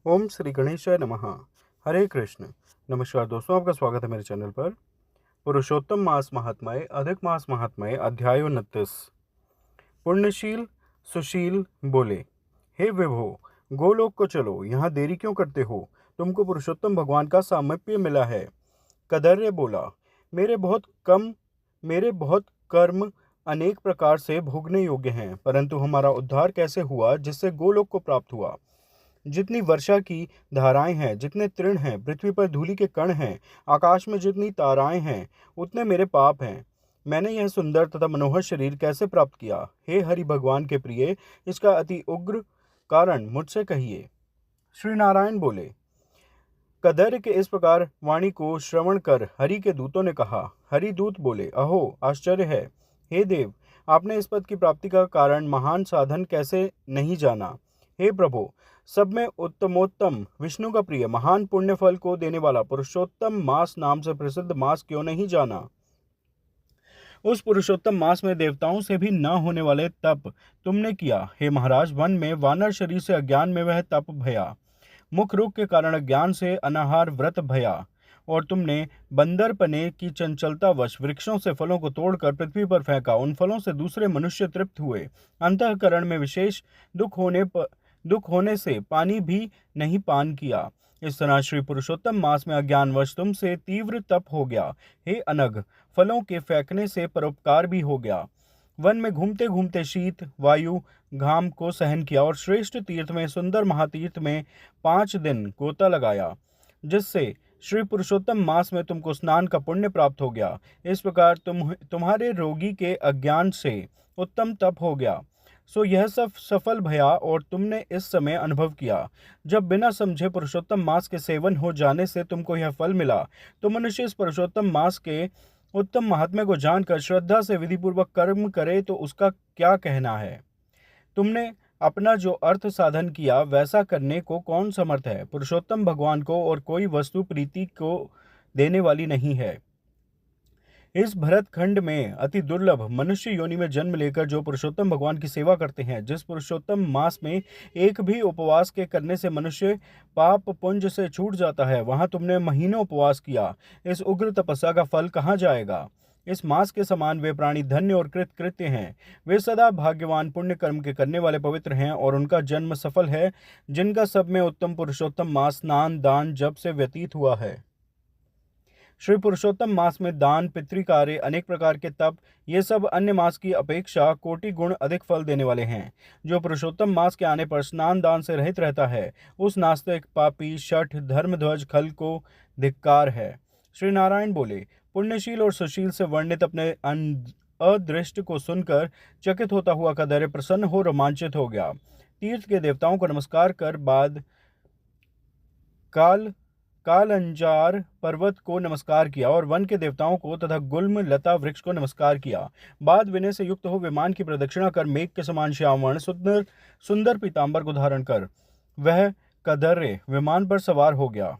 ओम श्री गणेशाय नमः। हरे कृष्ण। नमस्कार दोस्तों, आपका स्वागत है मेरे चैनल पर। पुरुषोत्तम मास महात्म्य, अधिक मास महात्म्य, अध्याय 29। पुण्यशील सुशील बोले, हे विभो, गोलोक को चलो, यहाँ देरी क्यों करते हो? तुमको पुरुषोत्तम भगवान का सामीप्य मिला है। कदर्य बोला, मेरे बहुत कम मेरे बहुत कर्म अनेक प्रकार से भोगने योग्य हैं, परंतु हमारा उद्धार कैसे हुआ जिससे गोलोक को प्राप्त हुआ? जितनी वर्षा की धाराएं हैं, जितने तृण हैं, पृथ्वी पर धूलि के कण हैं, आकाश में जितनी ताराएं हैं, उतने मेरे पाप हैं। मैंने यह सुंदर तथा मनोहर शरीर कैसे प्राप्त किया? हे हरि भगवान के प्रिय, इसका अति उग्र कारण मुझसे कहिए। श्री नारायण बोले, कदर्य के इस प्रकार वाणी को श्रवण कर हरि के दूतों ने कहा। हरि दूत बोले, अहो आश्चर्य है। हे देव, आपने इस पद की प्राप्ति का कारण महान साधन कैसे नहीं जाना? हे प्रभु, सब में उत्तमोत्तम विष्णु का प्रिय महान पुण्य फल को देने वाला पुरुषोत्तम मास नाम से प्रसिद्ध मास क्यों नहीं जाना? उस पुरुषोत्तम मास में देवताओं से भी न होने वाले तप तुमने किया। हे महाराज, वन में वानर शरीर से अज्ञान में वह तप भया, मुख रोग के कारण अज्ञान से अनाहार व्रत भया, और तुमने बंदरपने की चंचलता वश वृक्षों से फलों को तोड़कर पृथ्वी पर फेंका। उन फलों से दूसरे मनुष्य तृप्त हुए। अंतःकरण में विशेष दुख होने से पानी भी नहीं पान किया। इस तरह श्री पुरुषोत्तम मास में अज्ञानवश तुमसे तीव्र तप हो गया। हे अनघ, फलों के फेंकने से परोपकार भी हो गया। वन में घूमते घूमते शीत वायु घाम को सहन किया, और श्रेष्ठ तीर्थ में सुंदर महातीर्थ में 5 दिन गोता लगाया, जिससे श्री पुरुषोत्तम मास में तुमको स्नान का पुण्य प्राप्त हो गया। इस प्रकार तुम्हारे रोगी के अज्ञान से उत्तम तप हो गया। सो यह सब सफल भया, और तुमने इस समय अनुभव किया। जब बिना समझे पुरुषोत्तम मास के सेवन हो जाने से तुमको यह फल मिला, तो मनुष्य इस पुरुषोत्तम मास के उत्तम महात्म्य को जानकर श्रद्धा से विधिपूर्वक कर्म करे तो उसका क्या कहना है? तुमने अपना जो अर्थ साधन किया वैसा करने को कौन समर्थ है? पुरुषोत्तम भगवान को और कोई वस्तु प्रीति को देने वाली नहीं है। इस भरत खंड में अति दुर्लभ मनुष्य योनि में जन्म लेकर जो पुरुषोत्तम भगवान की सेवा करते हैं, जिस पुरुषोत्तम मास में एक भी उपवास के करने से मनुष्य पाप पुंज से छूट जाता है, वहां तुमने महीनों उपवास किया। इस उग्र तपस्या का फल कहाँ जाएगा? इस मास के समान वे प्राणी धन्य और कृत्य हैं। वे सदा भाग्यवान पुण्य कर्म के करने वाले पवित्र हैं, और उनका जन्म सफल है, जिनका सब में उत्तम पुरुषोत्तम मास स्नान दान जब से व्यतीत हुआ है। श्री पुरुषोत्तम मास में दान, पितृकार्य, अनेक प्रकार के तप, ये सब अन्य मास की अपेक्षा कोटि गुण अधिक फल देने वाले हैं। जो पुरुषोत्तम मास के आने पर स्नान दान से रहित रहता है, उस नास्तिक पापी शठ धर्मध्वज खल को धिक्कार है। श्री नारायण बोले, पुण्यशील और सुशील से वर्णित अपने अदृष्ट को सुनकर चकित होता हुआ कदर्य प्रसन्न हो रोमांचित हो गया। तीर्थ के देवताओं को नमस्कार कर बाद काल कालंजार पर्वत को नमस्कार किया, और वन के देवताओं को तथा गुल्म लता वृक्ष को नमस्कार किया। बाद विनय से युक्त हो विमान की प्रदक्षिणा कर मेघ के समान श्यामवर्ण सुंदर सुंदर पीतांबर को धारण कर वह कदर्य विमान पर सवार हो गया।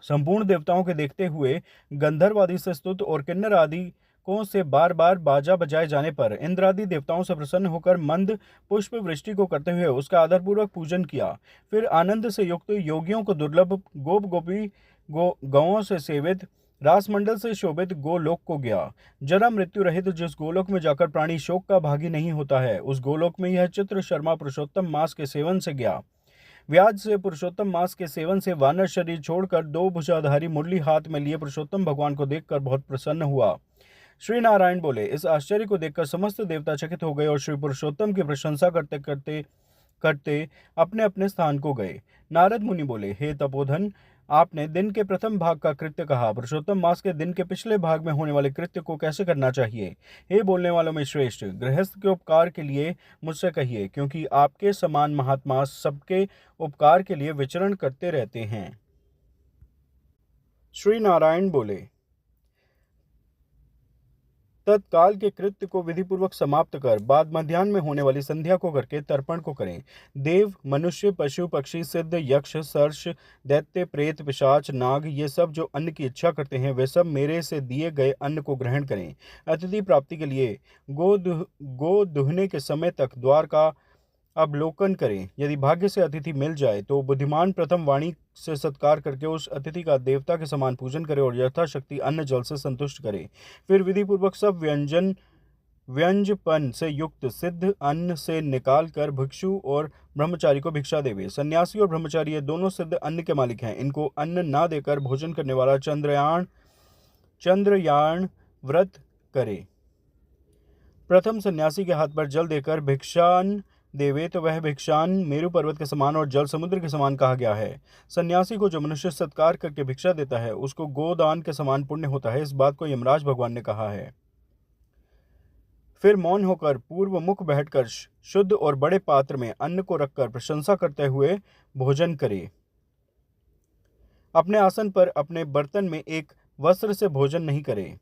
संपूर्ण देवताओं के देखते हुए गंधर्व आदि से स्तुत और किन्नर आदि को से बार बार बाजा बजाए जाने पर इंद्रादि देवताओं से प्रसन्न होकर मंद पुष्प वृष्टि को करते हुए उसका आदरपूर्वक पूजन किया। फिर आनंद से युक्त योगियों को दुर्लभ गोपी गौओं से सेवित रासमंडल से शोभित गोलोक को गया। जरा मृत्यु रहित जिस गोलोक में जाकर प्राणी शोक का भागी नहीं होता है, उस गोलोक में यह चित्र शर्मा पुरुषोत्तम मास के सेवन से गया। व्याज से पुरुषोत्तम मास के सेवन से वानर शरीर छोड़कर 2 भुजाधारी मुरली हाथ में लिए पुरुषोत्तम भगवान को देखकर बहुत प्रसन्न हुआ। श्री नारायण बोले, इस आश्चर्य को देखकर समस्त देवता चकित हो गए, और श्री पुरुषोत्तम की प्रशंसा करते करते करते अपने अपने स्थान को गए। नारद मुनि बोले, हे तपोधन, आपने दिन के प्रथम भाग का कृत्य कहा, पुरुषोत्तम मास के दिन के पिछले भाग में होने वाले कृत्य को कैसे करना चाहिए? हे बोलने वालों में श्रेष्ठ, गृहस्थ के उपकार के लिए मुझसे कहिए, क्योंकि आपके समान महात्मा सबके उपकार के लिए विचरण करते रहते हैं। श्री नारायण बोले, तत्काल के कृत्य को विधिपूर्वक समाप्त कर बाद मध्याह्न में होने वाली संध्या को करके तर्पण को करें। देव, मनुष्य, पशु, पक्षी, सिद्ध, यक्ष, सर्ष, दैत्य, प्रेत, पिशाच, नाग, ये सब जो अन्न की इच्छा करते हैं, वे सब मेरे से दिए गए अन्न को ग्रहण करें। अतिथि प्राप्ति के लिए गो दुहने के समय तक द्वार का अवलोकन करें। यदि भाग्य से अतिथि मिल जाए तो बुद्धिमान प्रथम वाणी से सत्कार करके उस अतिथि का देवता के समान पूजन करे और यथाशक्ति अन्न जल से संतुष्ट करे। फिर विधि पूर्वक सब व्यंजपन से युक्त सिद्ध अन्न से निकाल कर भिक्षु और ब्रह्मचारी को भिक्षा देवे। सन्यासी और ब्रह्मचारी ये दोनों सिद्ध अन्न के मालिक हैं। इनको अन्न ना देकर भोजन करने वाला चंद्रयान व्रत करे। प्रथम सन्यासी के हाथ पर जल देकर भिक्षान देवे तो वह भिक्षान मेरु पर्वत के समान और जल समुद्र के समान कहा गया है। सन्यासी को जो मनुष्य सत्कार करके भिक्षा देता है उसको गोदान के समान पुण्य होता है। इस बात को यमराज भगवान ने कहा है। फिर मौन होकर पूर्व मुख बैठकर शुद्ध और बड़े पात्र में अन्न को रखकर प्रशंसा करते हुए भोजन करे। अपने आसन पर अपने बर्तन में एक वस्त्र से भोजन नहीं करे।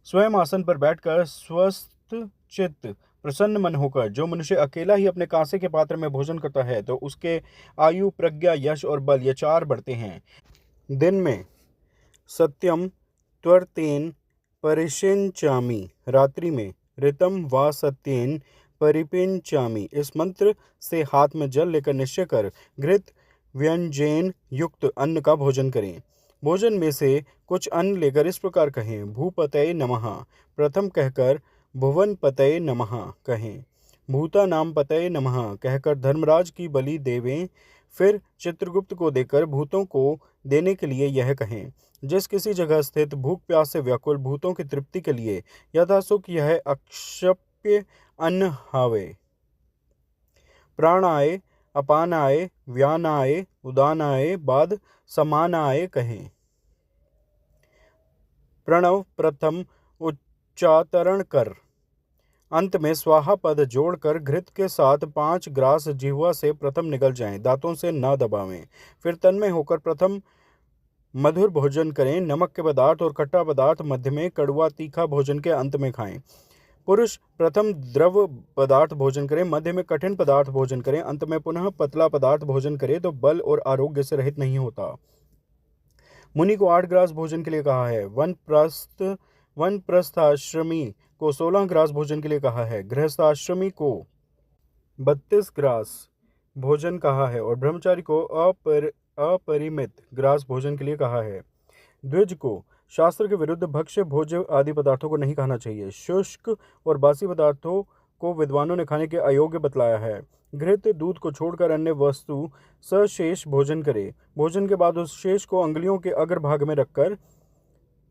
स्वयं आसन पर बैठकर स्वस्थ चित्त प्रसन्न मन होकर जो मनुष्य अकेला ही अपने कांसे के पात्र में भोजन करता है तो उसके आयु, प्रज्ञा, यश और बल ये चार बढ़ते हैं। दिन में सत्यम त्वर्तेन परिषिंचामि, रात्रि में ऋतम वा सत्येन परिपिंचामि। इस मंत्र से हाथ में जल लेकर निश्चय कर घृत व्यंजन युक्त अन्न का भोजन करें। भोजन में से कुछ अन्न लेकर इस प्रकार कहें, भूपतये नमः। प्रथम कहकर भुवनपतये नमः कहें। भूतानाम पतये नमः कहकर धर्मराज की बलि देवें। फिर चित्रगुप्त को देकर भूतों को देने के लिए यह कहें, जिस किसी जगह स्थित भूख प्यास से व्याकुल भूतों की तृप्ति के लिए यथासुख यह अक्षप्य अन्न हावे। प्राणाय, अपानाय, व्यानाय, उदानाय बाद समानाय कहें। प्रणव प्रथम उच्चारण कर अंत में स्वाहा पद जोड़कर घृत के साथ 5 ग्रास जिह्वा से प्रथम निगल जाएं, दांतों से न दबावें। फिर तन्मय होकर प्रथम मधुर भोजन करें। नमक के पदार्थ और खट्टा पदार्थ मध्य में, कड़वा तीखा भोजन के अंत में खाएं। पुरुष प्रथम द्रव पदार्थ भोजन करें, मध्य में कठिन पदार्थ भोजन करें, अंत में पुनः पतला पदार्थ भोजन करें तो बल और आरोग्य से रहित नहीं होता। मुनि को 8 ग्रास भोजन के लिए कहा है। वनप्रस्थाश्रमी को 16 ग्रास भोजन के लिए कहा है। गृहस्थाश्रमी को 32 ग्रास भोजन कहा है और ब्रह्मचारी को अपरिमित ग्रास भोजन के लिए कहा है। द्विज को शास्त्र के विरुद्ध भक्ष्य, भोज्य आदि पदार्थों को नहीं खाना चाहिए। शुष्क और बासी पदार्थों को विद्वानों ने खाने के अयोग्य बतलाया है। घृत, दूध को छोड़कर अन्य वस्तु सशेष भोजन करे। भोजन के बाद उस शेष को अंगुलियों के अग्रभाग में रखकर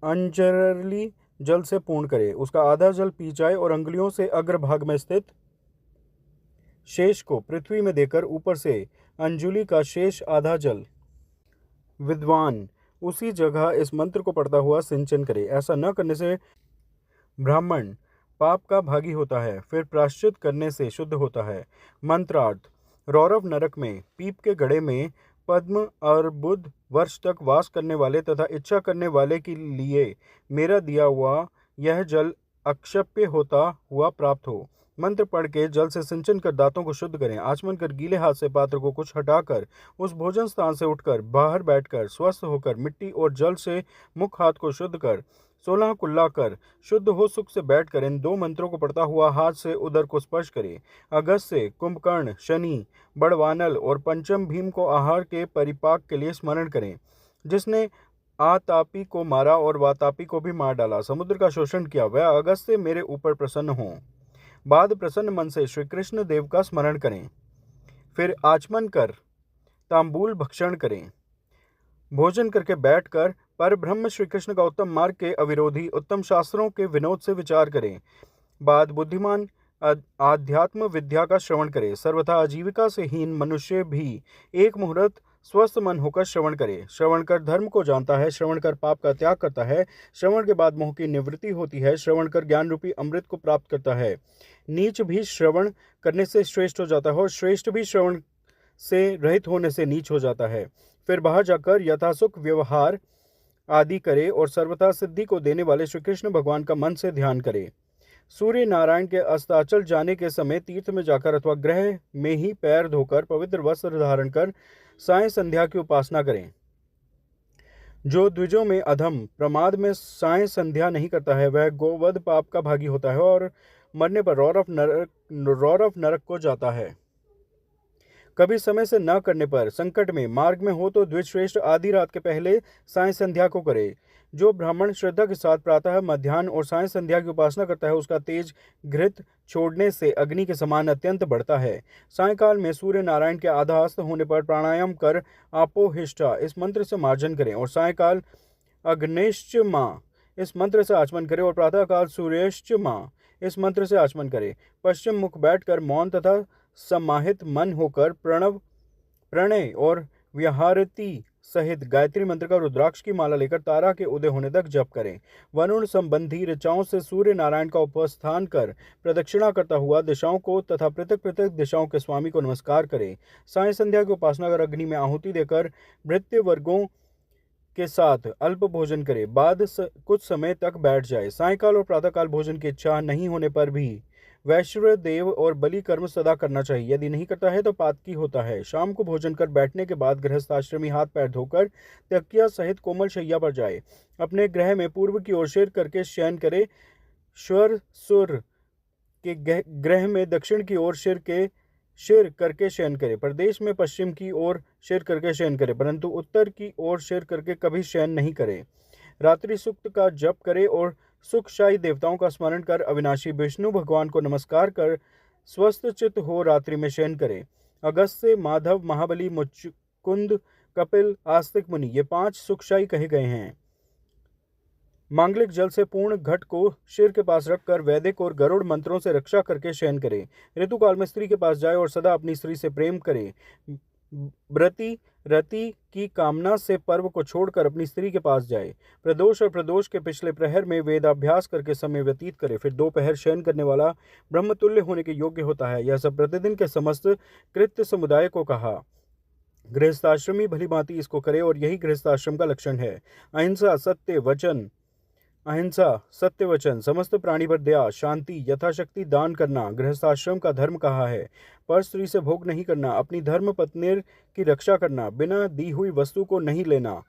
अंजरली जल से पूर्ण करे। उसका आधा जल पी जाए और अंगुलियों से अग्रभाग में स्थित शेष को पृथ्वी में देकर ऊपर से अंजुलि का शेष आधा जल विद्वान उसी जगह इस मंत्र को पढ़ता हुआ सिंचन करे। ऐसा न करने से ब्राह्मण पाप का भागी होता है, फिर प्रायश्चित करने से शुद्ध होता है। मंत्रार्थ, रौरव नरक में पीप के गड़े में पद्म अर्बुद वर्ष तक वास करने वाले तथा इच्छा करने वाले के लिए मेरा दिया हुआ यह जल अक्षप्य होता हुआ प्राप्त हो। मंत्र पढ़ के जल से सिंचन कर दांतों को शुद्ध करें। आचमन कर गीले हाथ से पात्र को कुछ हटाकर उस भोजन स्थान से उठकर बाहर बैठकर स्वस्थ होकर मिट्टी और जल से मुख हाथ को शुद्ध कर 16 कुल्ला कर शुद्ध हो सुख से बैठकर इन 2 मंत्रों को पढ़ता हुआ हाथ से उदर को स्पर्श करे। अगस्त्य, कुंभकर्ण, शनि, बड़वानल और पंचम भीम को आहार के परिपाक के लिए स्मरण करें। जिसने आतापी को मारा और वातापी को भी मार डाला, समुद्र का शोषण किया, वह अगस्त्य मेरे ऊपर प्रसन्न हो। बाद प्रसन्न मन से श्री कृष्ण देव का स्मरण करें। फिर आचमन कर तांबूल भक्षण करें। भोजन करके बैठकर पर ब्रह्म श्री कृष्ण का उत्तम मार्ग के अविरोधी उत्तम शास्त्रों के विनोद से विचार करें। बाद बुद्धिमान आध्यात्म विद्या का श्रवण करे। सर्वथा आजीविका से हीन मनुष्य भी एक मुहूर्त स्वस्थ मन होकर श्रवण करे। श्रवण कर धर्म को जानता है, श्रवण कर पाप का त्याग करता है, श्रवण के बाद मोह की निवृत्ति होती है, श्रवण कर ज्ञान रूपी अमृत को प्राप्त करता है। नीच भी श्रवण करने से श्रेष्ठ हो जाता है और श्रेष्ठ भी श्रवण से रहित होने से नीच हो जाता है। फिर बाहर जाकर यथासुख व्यवहार आदि करे और सर्वथा सिद्धि को देने वाले श्री कृष्ण भगवान का मन से ध्यान करे। सूर्य नारायण के अस्ताचल जाने के समय तीर्थ में जाकर अथवा ग्रह में ही पैर धोकर पवित्र वस्त्र धारण कर साय संध्या की उपासना करें। जो द्विजों में अधम प्रमाद में साय संध्या नहीं करता है वह गोवध पाप का भागी होता है और मरने पर रौरव नरक को जाता है। कभी समय से न करने पर संकट में मार्ग में हो तो द्विजश्रेष्ठ आधी रात के पहले साय संध्या को करे। जो ब्राह्मण श्रद्धा के साथ प्रातः, मध्याह्न और साय संध्या की उपासना करता है उसका तेज घृत छोड़ने से अग्नि के समान अत्यंत बढ़ता है। सायंकाल में सूर्य नारायण के आधा अस्त होने पर प्राणायाम कर आपोहिष्ठा इस मंत्र से मार्जन करें और सायंकाल अग्निश्च माँ इस मंत्र से आचमन करे और प्रातःकाल सूर्यश्च माँ इस मंत्र से आचमन करे। पश्चिम मुख बैठकर मौन तथा समाहित मन होकर प्रणय और व्याहृति सहित गायत्री मंत्र का रुद्राक्ष की माला लेकर तारा के उदय होने तक जप करें। वरुण संबंधी ऋचाओं से सूर्य नारायण का उपस्थान कर प्रदक्षिणा करता हुआ दिशाओं को तथा पृथक पृथक दिशाओं के स्वामी को नमस्कार करें। साय संध्या की उपासना कर अग्नि में आहुति देकर भृत्य वर्गों के साथ अल्प भोजन करे। कुछ समय तक बैठ जाए। सायंकाल और प्रातःकाल भोजन की इच्छा नहीं होने पर भी वैश्व देव और बलि कर्म सदा करना चाहिए। यदि नहीं करता है तो पातकी होता है। शाम को भोजन कर बैठने के बाद गृहस्थाश्रमी हाथ पैर धोकर तकिया सहित कोमल शैया पर जाए। अपने गृह में पूर्व की ओर सिर करके शयन करे। स्वर सुर के गृह में दक्षिण की ओर सिर करके शयन करे। प्रदेश में पश्चिम की ओर सिर करके शयन करे, परंतु उत्तर की ओर सिर करके कभी शयन नहीं करे। रात्रि सूक्त का जप करे और सुखशाही देवताओं का स्मरण कर अविनाशी विष्णु भगवान को नमस्कार कर स्वस्थ चित्त हो रात्रि में शयन करे। अगस्त्य, माधव, महाबली, मुचकुंद, कपिल, आस्तिक मुनि ये 5 सुखशाही कहे गए हैं। मांगलिक जल से पूर्ण घट को सिर के पास रखकर वैदिक और गरुड़ मंत्रों से रक्षा करके शयन करे। ऋतुकाल में स्त्री के पास जाए और सदा अपनी स्त्री से प्रेम करे। व्रती रति की कामना से पर्व को छोड़कर अपनी स्त्री के पास जाए। प्रदोष और प्रदोष के पिछले प्रहर में वेदाभ्यास करके समय व्यतीत करे। फिर दोपहर शयन करने वाला ब्रह्मतुल्य होने के योग्य होता है। यह सब प्रतिदिन के समस्त कृत्य समुदाय को कहा। गृहस्थाश्रमी भली भांति इसको करे और यही गृहस्थाश्रम का लक्षण है। अहिंसा सत्य वचन, समस्त प्राणी पर दया, शांति, यथाशक्ति दान करना गृहस्थाश्रम का धर्म कहा है। पर स्त्री से भोग नहीं करना, अपनी धर्म पत्नी की रक्षा करना, बिना दी हुई वस्तु को नहीं लेना,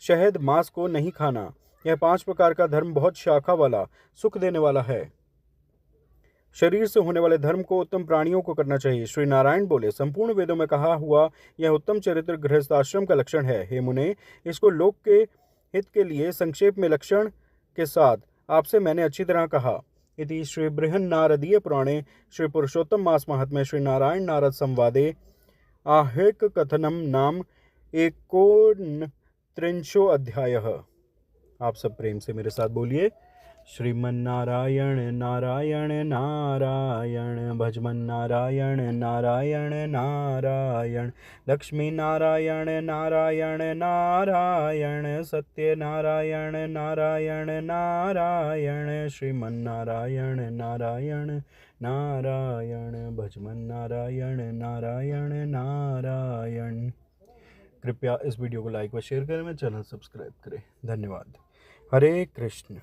शहद मांस को नहीं खाना। यह 5 प्रकार का धर्म बहुत शाखा वाला, सुख देने वाला है। शरीर से होने वाले धर्म को उत्तम प्राणियों को करना चाहिए। श्री नारायण बोले, संपूर्ण वेदों में कहा हुआ यह उत्तम चरित्र गृहस्थाश्रम का लक्षण है। हे मुने, इसको लोक के हित के लिए संक्षेप में लक्षण के साथ आपसे मैंने अच्छी तरह कहा। इति श्री बृहन्नारदीय पुराणे श्री पुरुषोत्तम मास महात्म्ये श्री नारायण नारद संवादे आह्निक कथनम नाम 39 अध्यायः। आप सब प्रेम से मेरे साथ बोलिए, श्रीमन्नारायण नारायण नारायण, भजमन नारायण नारायण नारायण, लक्ष्मी नारायण नारायण नारायण, सत्य नारायण नारायण नारायण, श्रीमन्नारायण नारायण नारायण, भजमन नारायण नारायण नारायण। कृपया इस वीडियो को लाइक व शेयर करें, मेरे चैनल सब्सक्राइब करें। धन्यवाद। हरे कृष्ण।